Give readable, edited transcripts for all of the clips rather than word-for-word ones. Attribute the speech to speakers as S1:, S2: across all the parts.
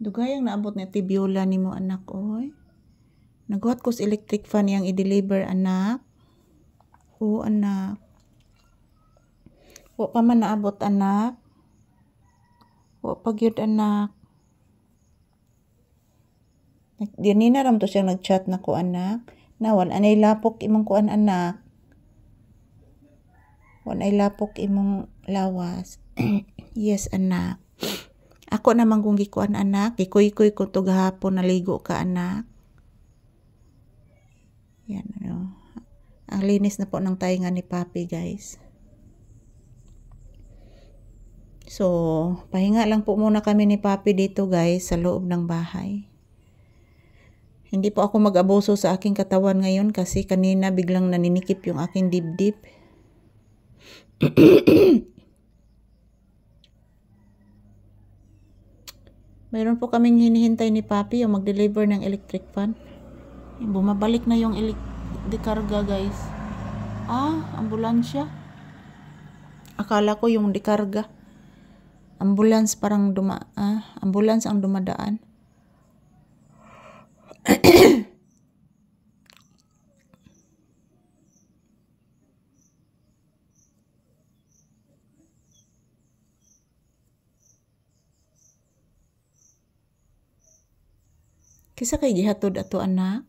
S1: Dugay ang naabot ni tibiola ni mo anak oy. Naghuat ko sa electric fan yang i-deliver anak. O anak. Wa pa man naabot anak. Wa pa gyud anak. Dinina ram to siyang nagchat na ko anak. Nawan anay lapok imong kuan anak. Wan ay lapok imong lawas. Yes anak. Ako naman kung gikuan anak, gikuy-kuy ko to gahapon naligo ka anak. Yan ano. Ang linis na po ng tainga ni Papi guys. So, pahinga lang po muna kami ni Papi dito guys sa loob ng bahay. Hindi po ako mag-abuso sa aking katawan ngayon kasi kanina biglang naninikip yung aking dibdib. Mayroon po kaming hinihintay ni Papi yung mag-deliver ng electric fan. Bumabalik na yung dekarga guys. Ambulansya. Akala ko yung dekarga. Ambulance parang ambulance ang dumadaan. Kisa kay gihatod ato anak.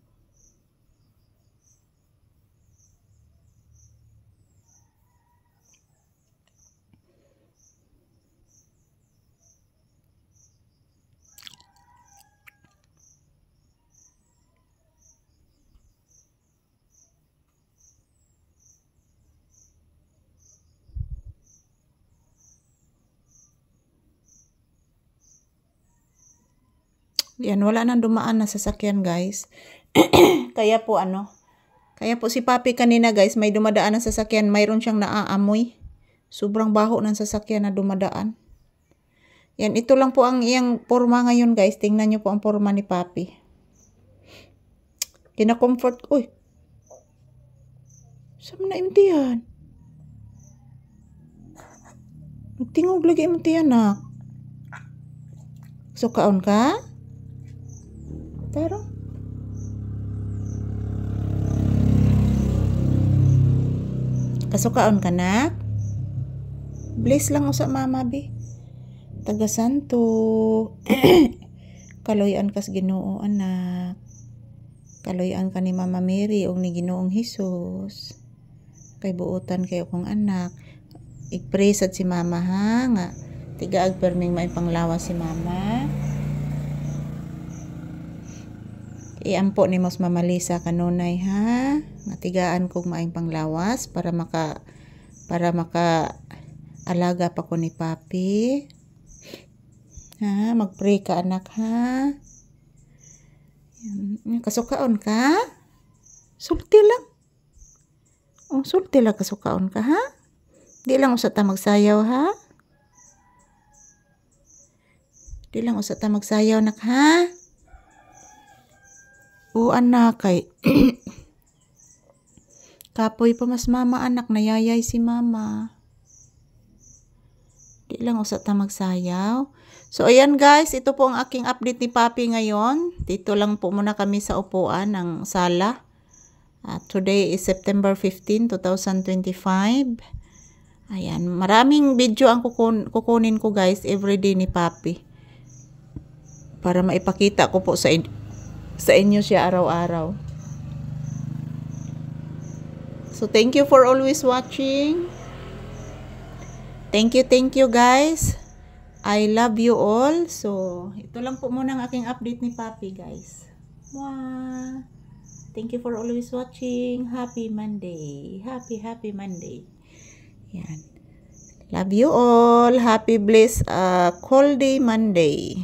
S1: Yan, wala nang dumaan na sasakyan guys. Kaya po si Papi kanina guys, may dumadaan na sasakyan, mayroon siyang naaamoy. Sobrang baho ng sasakyan na dumadaan. Yan, ito lang po ang iyang forma ngayon guys. Tingnan nyo po ang forma ni Papi. Kina-comfort. Uy. Saan na imtihan? Nagtingog lagi imtihan na. Sukaon ka? Pero kasukaon ka na? Bless lang usa mama bi. Taga Santo. Kaloyan kas Ginoo anak. Kaloyan ka ni Mama Mary o ni Ginoong Hesus. Kay buotan kayo kong anak. I-pray sad si mama ha nga tigaag perming may panglawas si mama. Iampo ni Mos Mama Lisa kanunay ha. Matigaan kog maayong panglawas para maka alaga pa ko ni Papi. Ha, mag-pray ka anak ha. Kasukaon ka? Sulti lang. Sulti lang kasukaon ka ha. Di lang usa ta magsayaw ha. Di lang usa ta magsayaw nak ha. Anak kay kapoy pa mas mama anak nayayay si mama. Di lang usa ta magsayaw. So ayan guys, ito po ang aking update ni Papi ngayon. Dito lang po muna kami sa upuan ng sala. Today is September 15, 2025. Ayan, maraming video ang kukunin ko guys everyday ni Papi. Para maipakita ko po sa inyo siya araw-araw. So thank you for always watching. Thank you guys. I love you all. So ito lang po muna ang aking update ni Papi guys. Wow. Thank you for always watching. Happy Monday. Happy Monday. Yan. Love you all. Happy blessed cold day Monday.